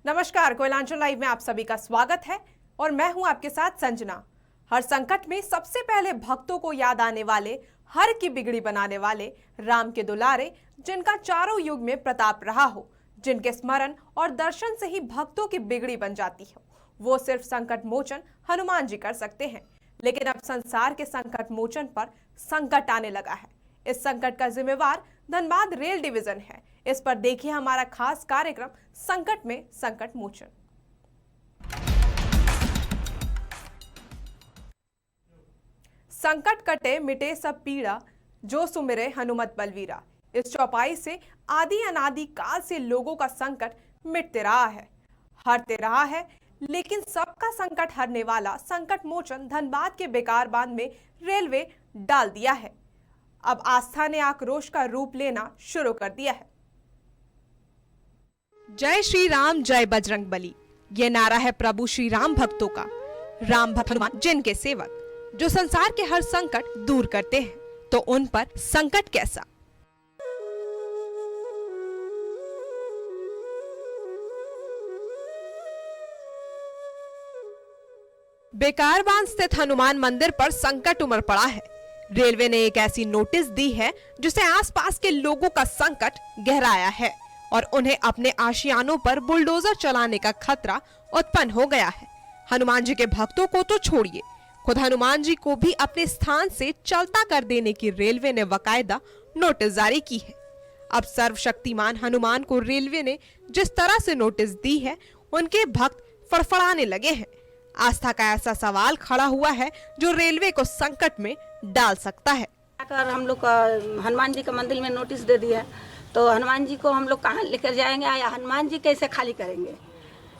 नमस्कार, कोयलांचल लाइव में आप सभी का स्वागत है और मैं हूं आपके साथ संजना। हर संकट में सबसे पहले भक्तों को याद आने वाले, हर की बिगड़ी बनाने वाले राम के दुलारे, जिनका चारों युग में प्रताप रहा हो, जिनके स्मरण और दर्शन से ही भक्तों की बिगड़ी बन जाती हो, वो सिर्फ संकट मोचन हनुमान जी कर सकते हैं। लेकिन अब संसार के संकट मोचन पर संकट आने लगा है। इस संकट का जिम्मेवार धनबाद रेल डिवीजन है। इस पर देखिए हमारा खास कार्यक्रम संकट में संकट मोचन। संकट कटे मिटे सब पीड़ा, जो सुमिरे हनुमत बलवीरा। इस चौपाई से आदि अनादि काल से लोगों का संकट मिटते रहा है, हरते रहा है। लेकिन सबका संकट हरने वाला संकट मोचन धनबाद के बेकार बांध में रेलवे डाल दिया है। अब आस्था ने आक्रोश का रूप लेना शुरू कर दिया है। जय श्री राम, जय बजरंग बली, ये नारा है प्रभु श्री राम भक्तों का। राम भक्त हनुमान जिनके सेवक, जो संसार के हर संकट दूर करते हैं, तो उन पर संकट कैसा। बेकार बांध स्थित हनुमान मंदिर पर संकट उमड़ पड़ा है। रेलवे ने एक ऐसी नोटिस दी है जिससे आसपास के लोगों का संकट गहराया है और उन्हें अपने आशियानों पर बुलडोजर चलाने का खतरा उत्पन्न हो गया है। हनुमान जी के भक्तों को तो छोड़िए, खुद हनुमान जी को भी अपने स्थान से चलता कर देने की रेलवे ने बाकायदा नोटिस जारी की है। अब सर्वशक्तिमान हनुमान को रेलवे ने जिस तरह से नोटिस दी है, उनके भक्त फड़फड़ाने लगे हैं। आस्था का ऐसा सवाल खड़ा हुआ है जो रेलवे को संकट में डाल सकता है। अगर हम लोग हनुमान जी का मंदिर में नोटिस दे दिया तो हनुमान जी को हम लोग कहाँ लेकर जाएंगे या हनुमान जी कैसे खाली करेंगे,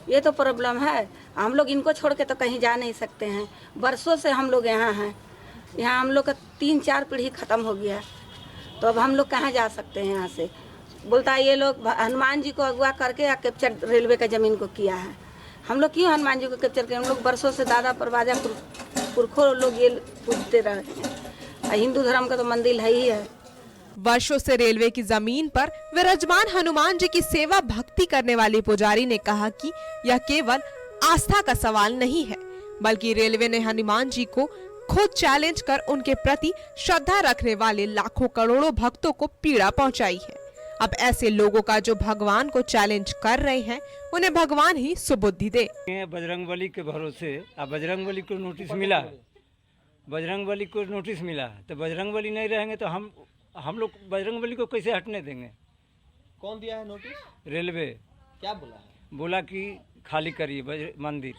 ये तो प्रॉब्लम है। हम लोग इनको छोड़ के तो कहीं जा नहीं सकते हैं। बरसों से हम लोग यहाँ हैं, यहाँ हम लोग का 3-4 पीढ़ी खत्म हो गया, तो अब हम लोग कहाँ जा सकते हैं यहाँ से। बोलता है ये लोग हनुमान जी को अगवा करके या कैप्चर रेलवे का ज़मीन को किया है। हम लोग क्यों हनुमान जी को कैप्चर करें। हम लोग बरसों से दादा परवाजा पुरखों लोग ये पूछते रहे हैं। हिंदू धर्म का तो मंदिर है ही है। वर्षों से रेलवे की जमीन पर विराजमान हनुमान जी की सेवा भक्ति करने वाले पुजारी ने कहा कि यह केवल आस्था का सवाल नहीं है, बल्कि रेलवे ने हनुमान जी को खुद चैलेंज कर उनके प्रति श्रद्धा रखने वाले लाखों करोड़ों भक्तों को पीड़ा पहुंचाई है। अब ऐसे लोगों का जो भगवान को चैलेंज कर रहे हैं, उन्हें भगवान ही सुबुद्धि दे। बजरंगबली के भरोसे अब बजरंगबली को नोटिस मिला, बजरंगबली को नोटिस मिला, तो बजरंगबली नहीं रहेंगे तो हम लोग बजरंगबली को कैसे हटने देंगे। कौन दिया है नोटिस? रेलवे। क्या बोला है? बोला कि खाली करिए मंदिर।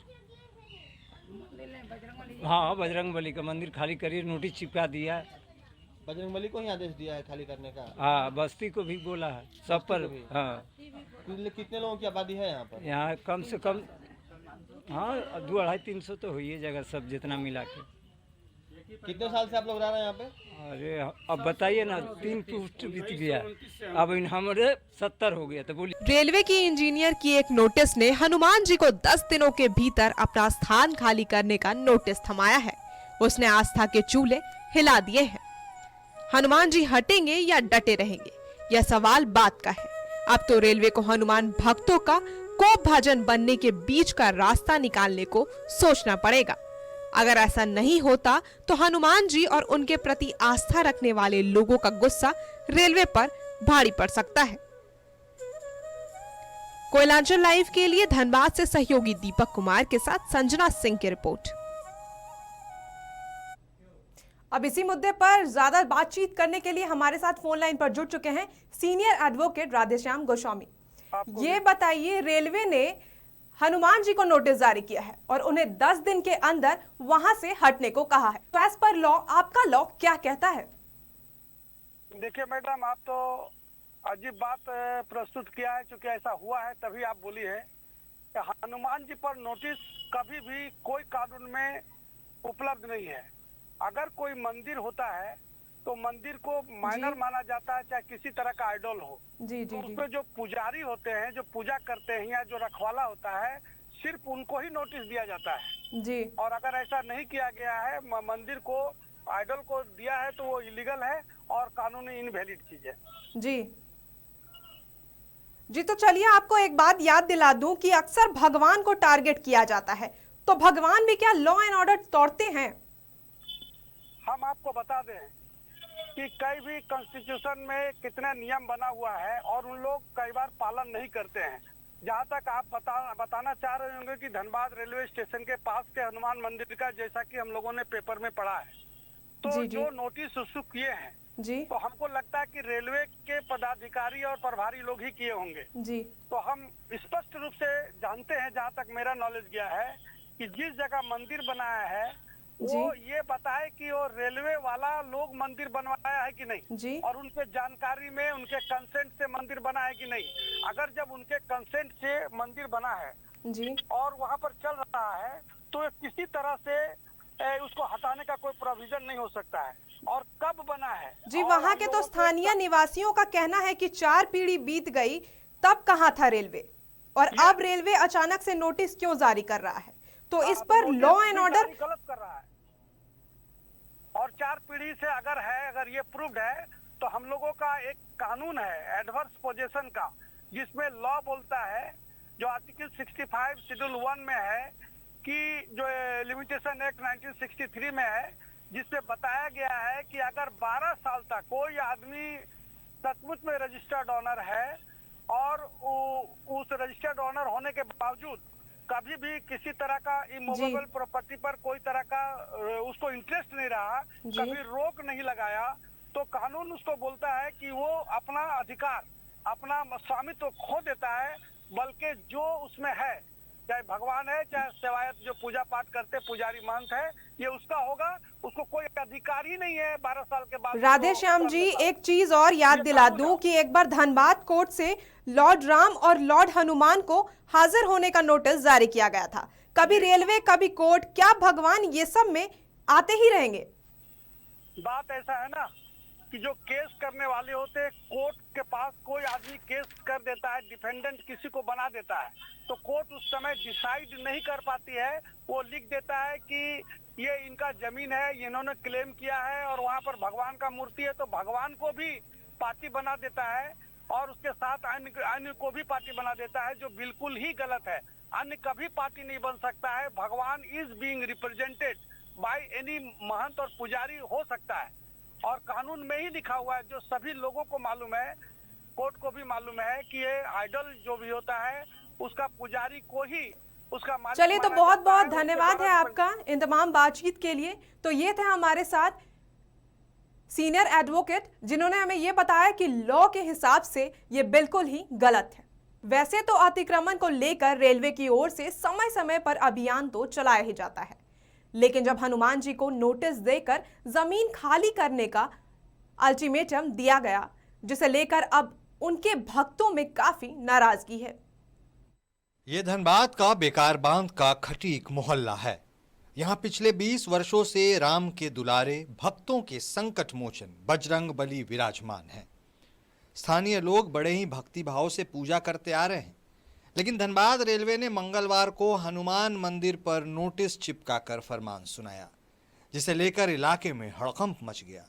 हाँ, बजरंगबली का मंदिर खाली करिए, नोटिस चिपका दिया। बजरंगबली को ही आदेश दिया है खाली करने का? हाँ, बस्ती को भी बोला है, सब पर। हाँ, कितने लोगों की आबादी है यहाँ पर? यहाँ कम से कम 200-250-300 तो हुई है जगह, सब जितना मिला के। कितने साल से आप लोग रह रहे हैं यहाँ पे? अरे अब बताइए ना, 3 पुष्ट बीत गया, अब हमारे 70 हो गया। तो बोलिए। रेलवे की इंजीनियर की एक नोटिस ने हनुमान जी को 10 दिनों के भीतर अपना स्थान खाली करने का नोटिस थमाया है। उसने आस्था के चूल्हे हिला दिए हैं। हनुमान जी हटेंगे या डटे रहेंगे, यह सवाल बात का है। अब तो रेलवे को हनुमान भक्तों का कोप भाजन बनने के बीच का रास्ता निकालने को सोचना पड़ेगा। अगर ऐसा नहीं होता तो हनुमान जी और उनके प्रति आस्था रखने वाले लोगों का गुस्सा रेलवे पर भारी पड़ सकता है। कोयलांचल लाइव के लिए धनबाद से सहयोगी दीपक कुमार के साथ संजना सिंह की रिपोर्ट। अब इसी मुद्दे पर ज्यादा बातचीत करने के लिए हमारे साथ फोन लाइन पर जुड़ चुके हैं सीनियर एडवोकेट राधेश्याम गोस्वामी। ये बताइए, रेलवे ने हनुमान जी को नोटिस जारी किया है और उन्हें 10 दिन के अंदर वहां से हटने को कहा है, तो एज पर लॉ आपका लॉ क्या कहता है? देखिए मैडम, आप तो अजीब बात प्रस्तुत किया है, क्योंकि ऐसा हुआ है तभी आप बोली है कि हनुमान जी पर नोटिस कभी भी कोई कानून में उपलब्ध नहीं है। अगर कोई मंदिर होता है तो मंदिर को माइनर माना जाता है, चाहे किसी तरह का आइडल हो। जी तो उसमें जो पुजारी होते हैं, जो पूजा करते हैं या जो रखवाला होता है, सिर्फ उनको ही नोटिस दिया जाता है जी। और अगर ऐसा नहीं किया गया है, मंदिर को आइडल को दिया है, तो वो इलीगल है और कानूनी इनवैलिड चीज है जी। जी तो चलिए आपको एक बात याद दिला दूं कि अक्सर भगवान को टारगेट किया जाता है, तो भगवान भी क्या लॉ एंड ऑर्डर तोड़ते हैं? हम आपको बता दें कि कई भी कॉन्स्टिट्यूशन में कितने नियम बना हुआ है और उन लोग कई बार पालन नहीं करते हैं। जहाँ तक आप बताना चाह रहे होंगे कि धनबाद रेलवे स्टेशन के पास के हनुमान मंदिर का, जैसा कि हम लोगों ने पेपर में पढ़ा है, तो जी, जी। जो नोटिस इशू किए हैं जी तो हमको लगता है कि रेलवे के पदाधिकारी और प्रभारी लोग ही किए होंगे। जी तो हम स्पष्ट रूप से जानते हैं, जहाँ तक मेरा नॉलेज गया है, कि जिस जगह मंदिर बनाया है वो ये बताए कि वो रेलवे वाला लोग मंदिर बनवाया है कि नहीं, जी और उनके जानकारी में उनके कंसेंट से मंदिर बना है कि नहीं। अगर जब उनके कंसेंट से मंदिर बना है जी और वहाँ पर चल रहा है तो किसी तरह से उसको हटाने का कोई प्रोविजन नहीं हो सकता है। और कब बना है जी, और वहाँ हम के तो लोगों को स्थानीय निवासियों का कहना है कि 4 पीढ़ी बीत गई, तब कहाँ था रेलवे, और अब रेलवे अचानक से नोटिस क्यों जारी कर रहा है? तो इस पर नोटिस लॉ एंड ऑर्डर गलत कर रहा है। और 4 पीढ़ी से अगर ये प्रूव्ड है तो हम लोगों का एक कानून है एडवर्स पोजीशन का, जिसमें लॉ बोलता है, जो आर्टिकल 65 शेड्यूल 1 में है, कि जो लिमिटेशन एक्ट 1963 में है, जिसमें बताया गया है कि अगर 12 साल तक कोई आदमी सचमुच में रजिस्टर्ड ऑनर है और उस रजिस्टर्ड ऑनर होने के बावजूद कभी भी किसी तरह का इमूवेबल प्रॉपर्टी पर कोई तरह का उसको इंटरेस्ट नहीं रहा, कभी रोक नहीं लगाया, तो कानून उसको बोलता है कि वो अपना अधिकार, अपना स्वामित्व खो देता है। बल्कि जो उसमें है, चाहे भगवान है, चाहे सेवायत जो पूजा पाठ करते पुजारी महंत है, ये उसका होगा, उसको कोई अधिकार ही नहीं है 12 साल के बाद। राधे श्याम जी, एक चीज और याद दिला दूं कि एक बार धनबाद कोर्ट से लॉर्ड राम और लॉर्ड हनुमान को हाजिर होने का नोटिस जारी किया गया था। कभी रेलवे कभी कोर्ट, क्या भगवान ये सब में आते ही रहेंगे? बात ऐसा है ना कि जो केस करने वाले होते हैं, कोर्ट के पास कोई आदमी केस कर देता है, डिफेंडेंट किसी को बना देता है, तो कोर्ट उस समय डिसाइड नहीं कर पाती है। वो लिख देता है कि ये इनका जमीन है, इन्होंने क्लेम किया है, और वहाँ पर भगवान का मूर्ति है, तो भगवान को भी पार्टी बना देता है और उसके साथ अन्य को भी पार्टी बना देता है, जो बिल्कुल ही गलत है। अन्य कभी पार्टी नहीं बन सकता है। भगवान is being represented by any महंत और पुजारी हो सकता है, और कानून में ही लिखा हुआ है, जो सभी लोगों को मालूम है, कोर्ट को भी मालूम है, कि ये आइडल जो भी होता है उसका पुजारी को ही उसका मालिक। चलिए, तो बहुत बहुत धन्यवाद है आपका इन तमाम बातचीत के लिए। तो ये थे हमारे साथ सीनियर एडवोकेट, जिन्होंने हमें ये बताया कि लॉ के हिसाब से ये बिल्कुल ही गलत है। वैसे तो अतिक्रमण को लेकर रेलवे की ओर से समय समय पर अभियान तो चलाया ही जाता है, लेकिन जब हनुमान जी को नोटिस देकर जमीन खाली करने का अल्टीमेटम दिया गया, जिसे लेकर अब उनके भक्तों में काफी नाराजगी है। ये धनबाद का बेकार बांध का खटीक मोहल्ला है। यहाँ पिछले 20 वर्षों से राम के दुलारे भक्तों के संकट मोचन बजरंग बली विराजमान है। स्थानीय लोग बड़े ही भक्ति भाव से पूजा करते आ रहे हैं, लेकिन धनबाद रेलवे ने मंगलवार को हनुमान मंदिर पर नोटिस चिपकाकर फरमान सुनाया, जिसे लेकर इलाके में हड़कंप मच गया।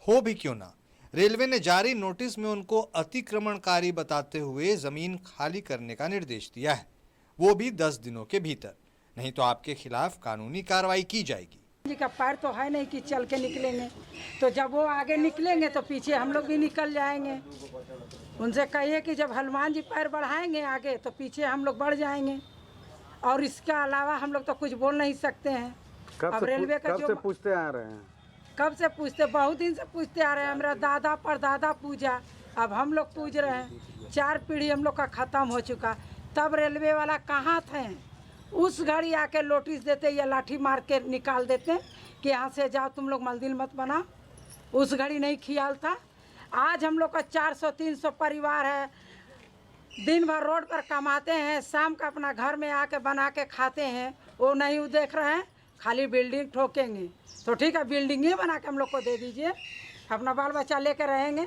हो भी क्यों ना, रेलवे ने जारी नोटिस में उनको अतिक्रमणकारी बताते हुए जमीन खाली करने का निर्देश दिया है, वो भी 10 दिनों के भीतर, नहीं तो आपके खिलाफ कानूनी कार्रवाई की जाएगी। जी का पैर तो है नहीं कि चल के निकलेंगे, तो जब वो आगे निकलेंगे तो पीछे हम लोग भी निकल जाएंगे। उनसे कहिए कि जब हनुमान जी पैर बढ़ाएंगे आगे तो पीछे हम लोग बढ़ जाएंगे, और इसके अलावा हम लोग तो कुछ बोल नहीं सकते हैं। अब रेलवे का जो पूछते आ रहे हैं, कब से पूछते, बहुत दिन से पूछते आ रहे हैं। हमारा दादा परदादा पूजा, अब हम लोग पूछ रहे हैं। 4 पीढ़ी हम लोग का ख़त्म हो चुका, तब रेलवे वाला कहाँ थे? उस घड़ी आके नोटिस देते या लाठी मार के निकाल देते कि यहाँ से जाओ, तुम लोग मंदिर मत बनाओ। उस घड़ी नहीं ख्याल था। आज हम लोग का 400-300 परिवार है, दिन भर रोड पर कमाते हैं, शाम का अपना घर में आके बना के खाते हैं। वो नहीं देख रहे हैं, खाली बिल्डिंग ठोकेंगे। तो ठीक है, बिल्डिंग ही बना के हम लोग को दे दीजिए, अपना बाल बच्चा लेकर रहेंगे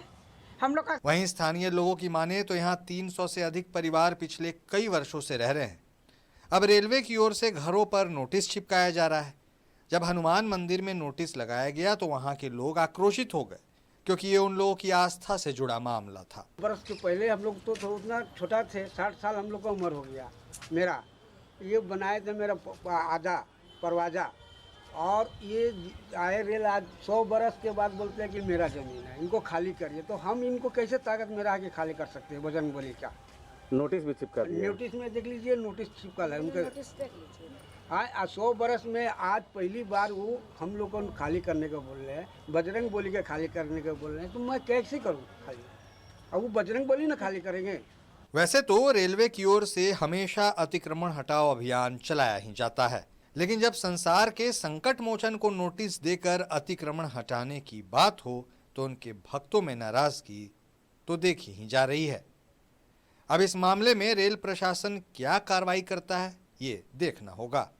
हम लोग का। वहीं स्थानीय लोगों की माने तो यहाँ 300 से अधिक परिवार पिछले कई वर्षों से रह रहे हैं। अब रेलवे की ओर से घरों पर नोटिस चिपकाया जा रहा है। जब हनुमान मंदिर में नोटिस लगाया गया तो वहाँ के लोग आक्रोशित हो गए, क्योंकि ये उन लोगों की आस्था से जुड़ा मामला था। बरस के पहले हम लोग तो उतना छोटा थे, 60 साल हम लोग का उम्र हो गया मेरा। ये बनाए थे मेरा आजा परवाजा, और ये आए रेल आज 100 बरस के बाद बोलते हैं कि मेरा ज़मीन है, इनको खाली करिए। तो हम इनको कैसे ताकत में रह के खाली कर सकते हैं? बजरंगबली का नोटिस भी चिपका दिया। नोटिस में देख लीजिए, नोटिस चिपकल है उनके। हाँ, 100 बरस में आज पहली बार वो हम लोग को खाली करने को बोल रहे हैं, बजरंगबली के खाली करने को बोल रहे हैं। तो मैं कैसे करूँ खाली? अब वो बजरंगबली ना खाली करेंगे। वैसे तो रेलवे की ओर से हमेशा अतिक्रमण हटाओ अभियान चलाया ही जाता है, लेकिन जब संसार के संकट मोचन को नोटिस देकर अतिक्रमण हटाने की बात हो तो उनके भक्तों में नाराजगी तो देखी ही जा रही है। अब इस मामले में रेल प्रशासन क्या कार्रवाई करता है, ये देखना होगा।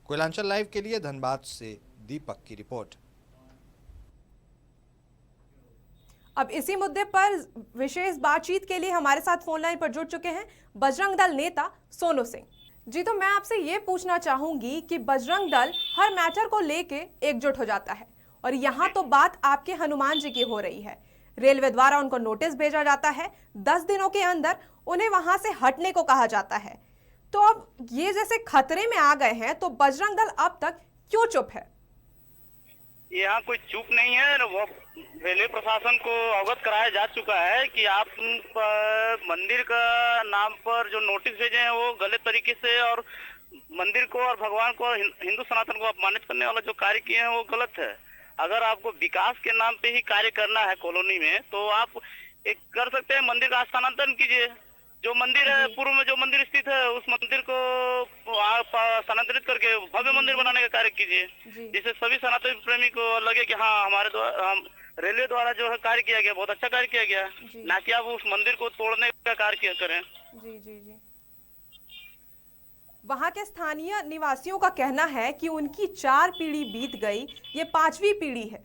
कोयलांचल लाइव के लिए धनबाद से दीपक की रिपोर्ट। अब इसी मुद्दे पर विशेष बातचीत के लिए हमारे साथ फोन लाइन पर जुड़ चुके हैं बजरंग दल नेता सोनू सिंह जी। तो मैं आपसे ये पूछना चाहूंगी कि बजरंग दल हर मैटर को लेके एकजुट हो जाता है, और यहाँ तो बात आपके हनुमान जी की हो रही है। रेलवे द्वारा उनको नोटिस भेजा जाता है, 10 दिनों के अंदर उन्हें वहां से हटने को कहा जाता है। तो अब ये जैसे खतरे में आ गए हैं, तो बजरंग दल अब तक क्यों चुप है? यहाँ कोई चुप नहीं है। वो रेलवे प्रशासन को अवगत कराया जा चुका है कि आप मंदिर का नाम पर जो नोटिस भेजे हैं वो गलत तरीके से, और मंदिर को और भगवान को, हिंदू सनातन को अपमानित करने वाला जो कार्य किए हैं वो गलत है। अगर आपको विकास के नाम पे ही कार्य करना है कॉलोनी में, तो आप एक कर सकते हैं, मंदिर का स्थानांतरण कीजिए। जो मंदिर है, पूर्व में जो मंदिर स्थित है, उस मंदिर को आप स्थानांतरित करके भव्य मंदिर बनाने का कार्य कीजिए, जिससे सभी सनातन प्रेमी को लगे कि हाँ, हमारे द्वारा, रेलवे द्वारा जो है कार्य किया गया, बहुत अच्छा कार्य किया गया, ना कि आप उस मंदिर को तोड़ने का कार्य करें। जी जी जी। वहां के स्थानीय निवासियों का कहना है कि उनकी 4 पीढ़ी बीत गई, ये 5वीं पीढ़ी है,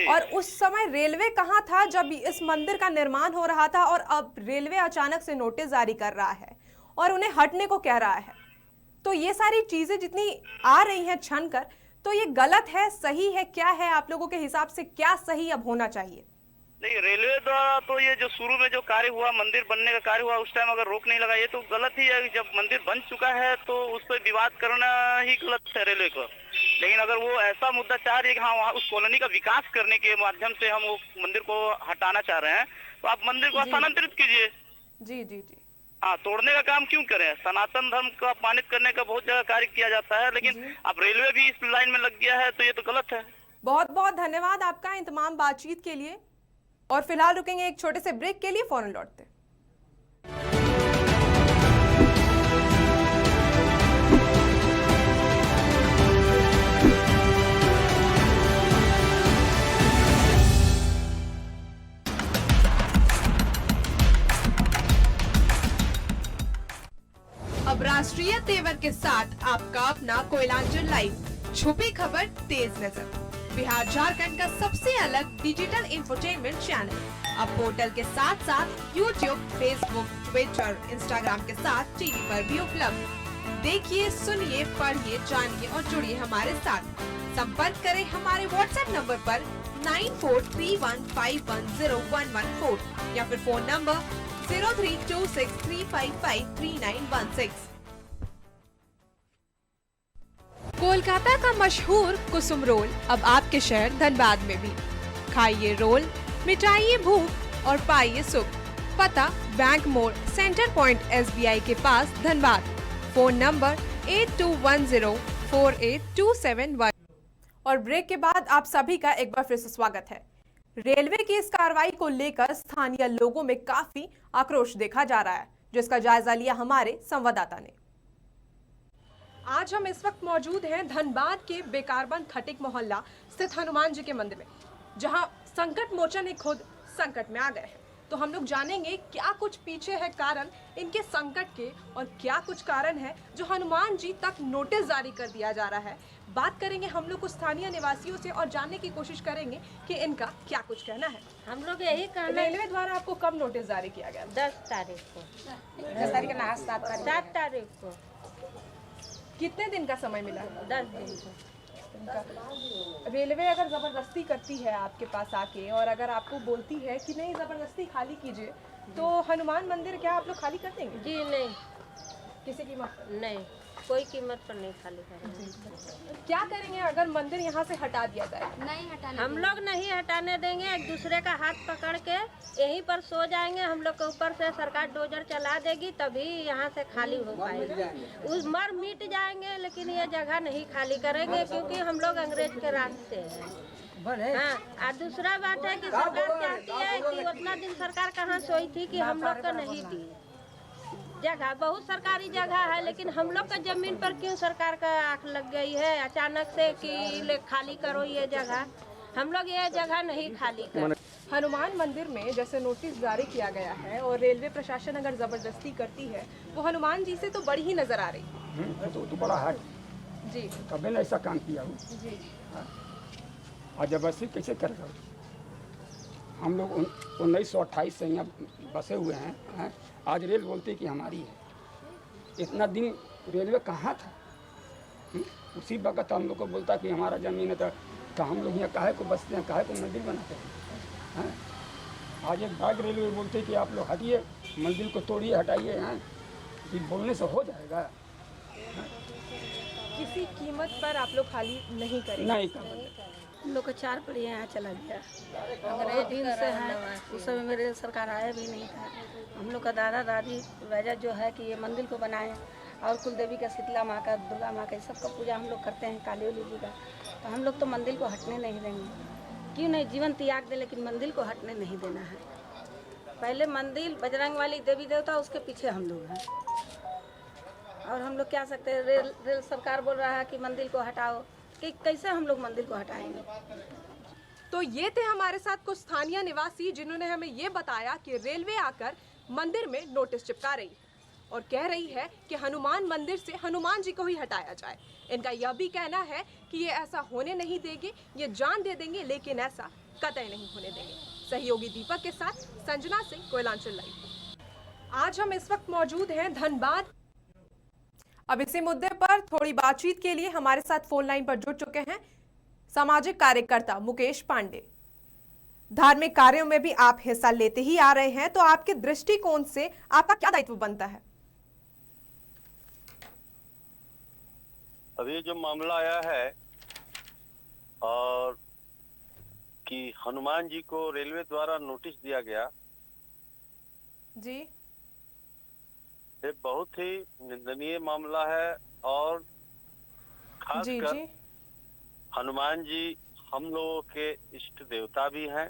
और उस समय रेलवे कहाँ था जब इस मंदिर का निर्माण हो रहा था, और अब रेलवे अचानक से नोटिस जारी कर रहा है और उन्हें हटने को कह रहा है। तो ये सारी चीजें जितनी आ रही हैं छन कर, तो ये गलत है, सही है, क्या है आप लोगों के हिसाब से, क्या सही अब होना चाहिए? नहीं, रेलवे द्वारा तो ये जो शुरू में जो कार्य हुआ, मंदिर बनने का कार्य हुआ, उस टाइम अगर रोक नहीं लगा, ये तो गलत ही है। जब मंदिर बन चुका है तो उस पर विवाद करना ही गलत है रेलवे को। लेकिन अगर वो ऐसा मुद्दा चाह रही है कि हाँ, वहाँ उस कॉलोनी का विकास करने के माध्यम से हम वो मंदिर को हटाना चाह रहे हैं, तो आप मंदिर को स्थानांतरित कीजिए। जी जी जी। हाँ, तोड़ने का काम क्यों करें? सनातन धर्म को अपमानित करने का बहुत जगह कार्य किया जाता है, लेकिन अब रेलवे भी इस लाइन में लग गया है, तो ये तो गलत है। बहुत बहुत धन्यवाद आपका इन तमाम बातचीत के लिए, और फिलहाल रुकेंगे एक छोटे से ब्रेक के लिए, फौरन लौटते। अब राष्ट्रीय तेवर के साथ आपका अपना कोयलांचल लाइव, छुपी खबर तेज नजर, बिहार झारखंड का सबसे अलग डिजिटल इंफोटेनमेंट चैनल। अब पोर्टल के साथ साथ यूट्यूब, फेसबुक, ट्विटर, इंस्टाग्राम के साथ टीवी पर भी उपलब्ध। देखिए, सुनिए, पढ़िए, जानिए और जुड़िए हमारे साथ। संपर्क करें हमारे व्हाट्सएप नंबर पर 9431510114 या फिर फोन नंबर 032635539116। कोलकाता का मशहूर कुसुम रोल अब आपके शहर धनबाद में भी। खाइए रोल, मिटाइए भूख और पाइए सुख। पता बैंक मोड़, सेंटर पॉइंट SBI के पास, धनबाद। फोन नंबर 82104827 और ब्रेक के बाद आप सभी का एक बार फिर से स्वागत है। रेलवे की इस कार्रवाई को लेकर स्थानीय लोगों में काफी आक्रोश देखा जा रहा है, जिसका जायजा लिया हमारे संवाददाता ने। आज हम इस वक्त मौजूद हैं धनबाद के बेकारबंद खटिक मोहल्ला स्थित हनुमान जी के मंदिर में, जहां संकट मोचन ही खुद संकट में आ गए हैं। तो हम लोग जानेंगे क्या कुछ पीछे है कारण इनके संकट के, और क्या कुछ कारण है जो हनुमान जी तक नोटिस जारी कर दिया जा रहा है। बात करेंगे हम लोग कुछ स्थानीय निवासियों से और जानने की कोशिश करेंगे कि इनका क्या कुछ कहना है। हम लोग यही कहना, रेलवे द्वारा आपको कब नोटिस जारी किया गया? 10 तारीख को। 10 तारीख का 7 तारीख को। कितने दिन का समय मिला? 10 दिन का। रेलवे अगर जबरदस्ती करती है आपके पास आके और अगर आपको बोलती है कि नहीं जबरदस्ती खाली कीजिए, तो हनुमान मंदिर क्या आप लोग खाली कर देंगे? जी नहीं, किसी कीमत पर? नहीं, कोई कीमत पर नहीं खाली करेंगे। क्या करेंगे अगर मंदिर यहाँ से हटा दिया जाए? नहीं हटाने, हम लोग नहीं हटाने देंगे। एक दूसरे का हाथ पकड़ के यहीं पर सो जाएंगे। हम लोग के ऊपर से सरकार डोजर चला देगी, तभी यहाँ से खाली हो पाएगा। उस मर मिट जाएंगे, लेकिन ये जगह नहीं खाली करेंगे, क्योंकि हम लोग अंग्रेज के राज से हैं। हाँ, और दूसरा बात है कि सरकार चाहती है कि उतना दिन सरकार कहाँ सोई थी कि हम लोग को नहीं दी जगह। बहुत सरकारी जगह है, लेकिन हम लोग का जमीन पर क्यों सरकार का आंख लग गई है अचानक से कि खाली करो ये जगह। हम लोग ये जगह नहीं खाली कर। हनुमान मंदिर में जैसे नोटिस जारी किया गया है और रेलवे प्रशासन अगर जबरदस्ती करती है, वो हनुमान जी से तो बड़ी ही नजर आ रही है। तो बड़ा है जी, कभी ने ऐसा काम किया हो। जी, और जबरदस्ती कैसे करेगा? हम लोग 1928 से यहाँ बसे हुए हैं। आज रेल बोलती कि हमारी है। इतना दिन रेलवे कहाँ था? उसी वक्त हम लोग को बोलता कि हमारा ज़मीन है, तो हम लोग यहाँ काहे को बसते हैं, काहे को मंदिर बनाते हैं? आज एक बाग रेलवे बोलते कि आप लोग हटिए, मंदिर को तोड़िए, हटाइए। ये बोलने से हो जाएगा? किसी कीमत पर आप लोग खाली नहीं करेंगे? नहीं करेंगे। हम लोग को 4 पीढ़ी यहाँ चला गया। अंग्रेज दिन से है, उस समय मेरे सरकार आया भी नहीं था। हम लोग का दादा दादी वजह जो है कि ये मंदिर को बनाए, और कुल देवी का, शीतला माँ का, दुर्गा माँ का, सबका पूजा हम लोग करते हैं, काली उली जी का। तो हम लोग तो मंदिर को हटने नहीं देंगे। क्यों नहीं, जीवन त्याग दे, लेकिन मंदिर को हटने नहीं देना है। पहले मंदिर बजरंग वाली देवी देवता, उसके पीछे हम लोग हैं। और हम लोग क्या सकते हैं? रेल सरकार बोल रहा है कि मंदिर को हटाओ, कि कैसे हम लोग मंदिर को हटाएंगे? तो ये थे हमारे साथ कुछ स्थानीय निवासी जिन्होंने हमें ये बताया कि रेलवे आकर मंदिर में नोटिस चिपका रही है और कह रही है कि हनुमान मंदिर से हनुमान जी को ही हटाया जाए। इनका यह भी कहना है कि ये ऐसा होने नहीं देंगे, ये जान दे देंगे, लेकिन ऐसा कतई नहीं होने देंगे। सहयोगी दीपक के साथ संजना सिंह, कोयलांचल लाइव। आज हम इस वक्त मौजूद हैं धनबाद। अब इसी मुद्दे पर थोड़ी बातचीत के लिए हमारे साथ फोन लाइन पर जुड़ चुके हैं सामाजिक कार्यकर्ता मुकेश पांडे। धार्मिक कार्यों में भी आप हिस्सा लेते ही आ रहे हैं, तो आपके दृष्टिकोण से आपका क्या दायित्व बनता है? अभी जो मामला आया है और कि हनुमान जी को रेलवे द्वारा नोटिस दिया गया जी, ये बहुत ही निंदनीय मामला है। और खासकर हनुमान जी हम लोगों के इष्ट देवता भी हैं,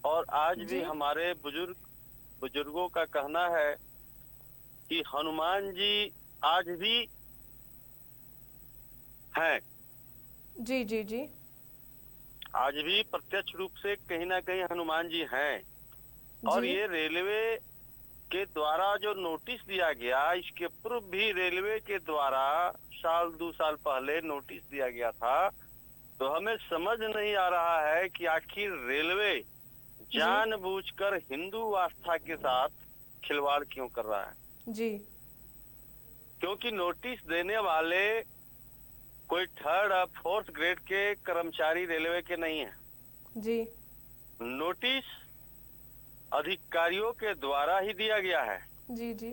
और आज भी हमारे बुजुर्गों का कहना है कि हनुमान जी आज भी हैं। जी जी जी, आज भी प्रत्यक्ष रूप से कहीं ना कहीं हनुमान जी हैं। और ये रेलवे के द्वारा जो नोटिस दिया गया, इसके पूर्व भी रेलवे के द्वारा 1-2 साल पहले नोटिस दिया गया था। तो हमें समझ नहीं आ रहा है कि आखिर रेलवे जानबूझकर हिंदू आस्था के साथ खिलवाड़ क्यों कर रहा है। जी, क्योंकि नोटिस देने वाले कोई 3rd और 4th ग्रेड के कर्मचारी रेलवे के नहीं है जी। नोटिस अधिकारियों के द्वारा ही दिया गया है। जी जी,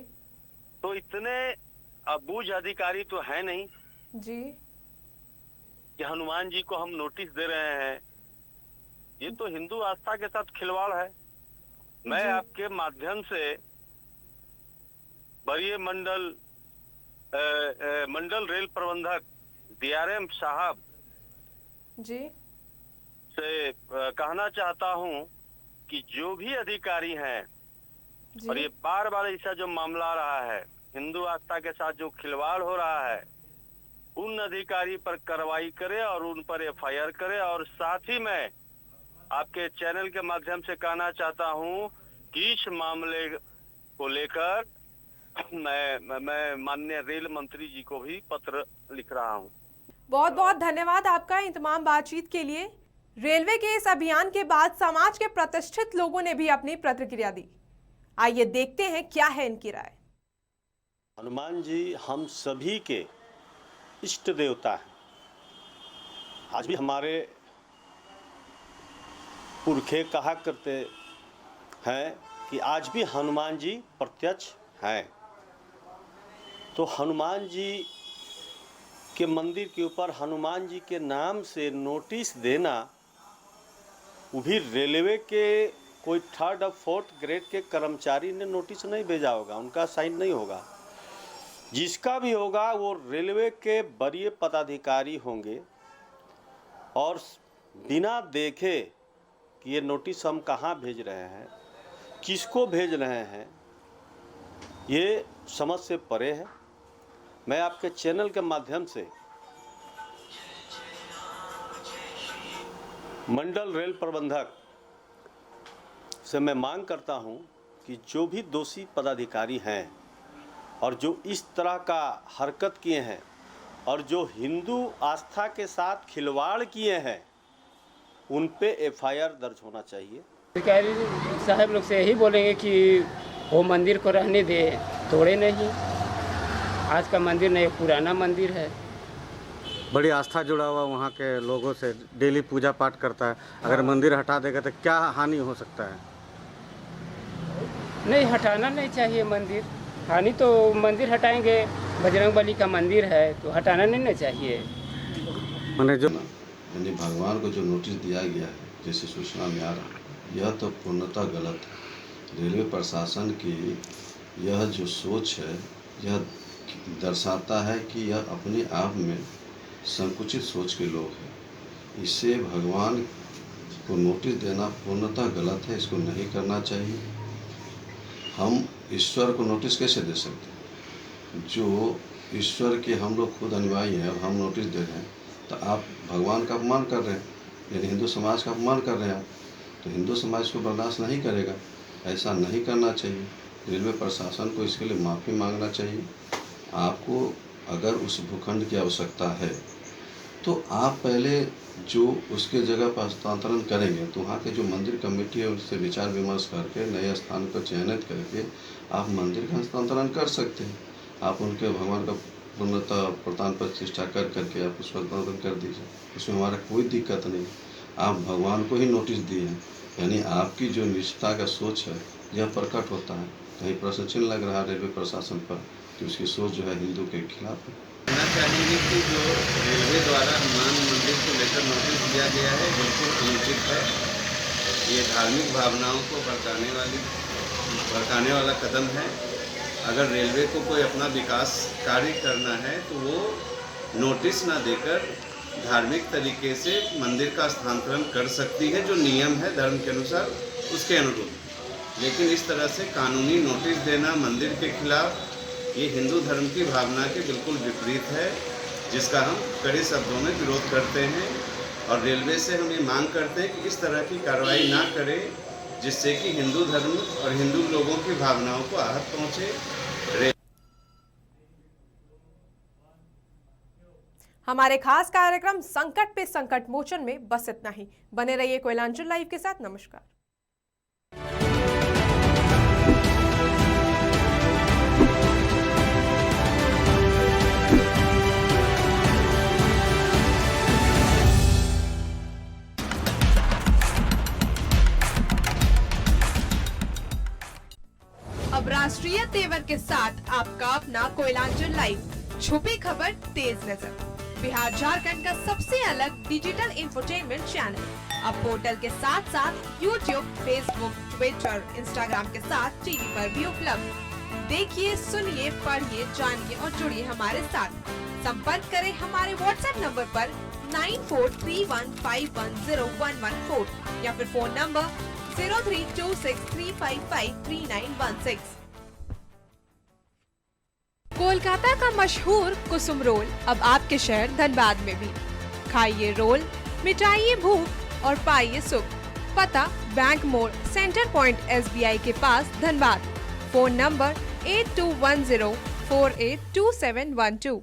तो इतने अबूझ अधिकारी तो है नहीं जी कि हनुमान जी को हम नोटिस दे रहे हैं। ये तो हिंदू आस्था के साथ खिलवाड़ है। मैं आपके माध्यम से वरीय मंडल रेल प्रबंधक DRM साहब जी से कहना चाहता हूं कि जो भी अधिकारी हैं, और ये बार बार ऐसा जो मामला आ रहा है, हिंदू आस्था के साथ जो खिलवाड़ हो रहा है, उन अधिकारी पर कार्रवाई करे और उन पर FIR करे। और साथ ही मैं आपके चैनल के माध्यम से कहना चाहता हूं कि इस मामले को लेकर मैं माननीय रेल मंत्री जी को भी पत्र लिख रहा हूं। बहुत बहुत धन्यवाद आपका इन तमाम बातचीत के लिए। रेलवे के इस अभियान के बाद समाज के प्रतिष्ठित लोगों ने भी अपनी प्रतिक्रिया दी। आइए देखते हैं क्या है इनकी राय। हनुमान जी हम सभी के इष्ट देवता हैं आज भी हमारे पुरखे कहा करते हैं कि आज भी हनुमान जी प्रत्यक्ष हैं। तो हनुमान जी के मंदिर के ऊपर हनुमान जी के नाम से नोटिस देना, वो भी रेलवे के कोई 3rd और 4th ग्रेड के कर्मचारी ने नोटिस नहीं भेजा होगा, उनका साइन नहीं होगा। जिसका भी होगा वो रेलवे के वरीय पदाधिकारी होंगे और बिना देखे कि ये नोटिस हम कहाँ भेज रहे हैं, किसको भेज रहे हैं, ये समझ से परे है। मैं आपके चैनल के माध्यम से मंडल रेल प्रबंधक से मैं मांग करता हूं कि जो भी दोषी पदाधिकारी हैं और जो इस तरह का हरकत किए हैं और जो हिंदू आस्था के साथ खिलवाड़ किए हैं, उन पे FIR दर्ज होना चाहिए। अधिकारी साहब लोग से यही बोलेंगे कि वो मंदिर को रहने दे, तोड़े नहीं। आज का मंदिर नहीं, पुराना मंदिर है। बड़ी आस्था जुड़ा हुआ वहाँ के लोगों से, डेली पूजा पाठ करता है। अगर मंदिर हटा देगा तो क्या हानि हो सकता है? नहीं, हटाना नहीं चाहिए मंदिर। हानि तो मंदिर हटाएंगे, बजरंगबली का मंदिर है तो हटाना नहीं ना चाहिए। मैंने जो यानी भगवान को जो नोटिस दिया गया है, जैसे सूचना में आ रहा, यह तो पूर्णतः गलत है। रेलवे प्रशासन की यह जो सोच है, यह दर्शाता है कि यह अपने आप में संकुचित सोच के लोग हैं। इससे भगवान को नोटिस देना पूर्णतः गलत है, इसको नहीं करना चाहिए। हम ईश्वर को नोटिस कैसे दे सकते हैं? जो ईश्वर के हम लोग खुद अनुयायी हैं और हम नोटिस दे रहे हैं, तो आप भगवान का अपमान कर रहे हैं, यानी हिंदू समाज का अपमान कर रहे हैं। तो हिंदू समाज को बर्दाश्त नहीं करेगा, ऐसा नहीं करना चाहिए। रेलवे प्रशासन को इसके लिए माफ़ी मांगना चाहिए। आपको अगर उस भूखंड की आवश्यकता है तो आप पहले जो उसके जगह पर हस्तांतरण करेंगे, तो वहाँ के जो मंदिर कमेटी है उससे विचार विमर्श करके नए स्थान पर चयनित करके आप मंदिर का हस्तांतरण कर सकते हैं। आप उनके भगवान का पूर्णतः प्रधान प्रतिष्ठा करके आप उसका हस्तांतरण कर दीजिए, उसमें हमारा कोई दिक्कत नहीं। आप भगवान को ही नोटिस दिए हैं, यानी आपकी जो निष्ठा का सोच है यह प्रकट होता है। कहीं प्रश्न चिन्ह लग रहा है रेलवे प्रशासन पर कि उसकी सोच जो है हिंदू के खिलाफ है। कहना चाहेंगे कि जो रेलवे द्वारा हनुमान मंदिर को लेकर नोटिस दिया गया है बिल्कुल अनुचित है। ये धार्मिक भावनाओं को भड़काने वाला कदम है। अगर रेलवे को कोई अपना विकास कार्य करना है तो वो नोटिस ना देकर धार्मिक तरीके से मंदिर का स्थानांतरण कर सकती है, जो नियम है धर्म के अनुसार उसके अनुरूप। लेकिन इस तरह से कानूनी नोटिस देना मंदिर के खिलाफ, ये हिंदू धर्म की भावना के बिल्कुल विपरीत है, जिसका हम कड़े शब्दों में विरोध करते हैं। और रेलवे से हम ये मांग करते हैं कि इस तरह की कार्रवाई ना करे, जिससे कि हिंदू धर्म और हिंदू लोगों की भावनाओं को आहत पहुँचे। हमारे खास कार्यक्रम संकट पे संकट मोचन में बस इतना ही। बने रहिए कोयलांचल लाइव के साथ। नमस्कार। अब राष्ट्रीय तेवर के साथ आपका अपना कोयलांचल लाइव, छुपी खबर तेज नजर। बिहार झारखंड का सबसे अलग डिजिटल इंफोटेनमेंट चैनल अब पोर्टल के साथ साथ यूट्यूब, फेसबुक, ट्विटर, इंस्टाग्राम के साथ टीवी पर भी उपलब्ध। देखिए, सुनिए, पढ़िए, जानिए और जुड़िए हमारे साथ। संपर्क करें हमारे व्हाट्सएप नंबर पर 9431510114 या फिर फोन नंबर 032635539116। कोलकाता का मशहूर कुसुम रोल अब आपके शहर धनबाद में भी। खाइए रोल, मिटाइए भूख और पाइए सुख। पता बैंक मोड़, सेंटर पॉइंट SBI के पास, धनबाद। Phone number 8210482712।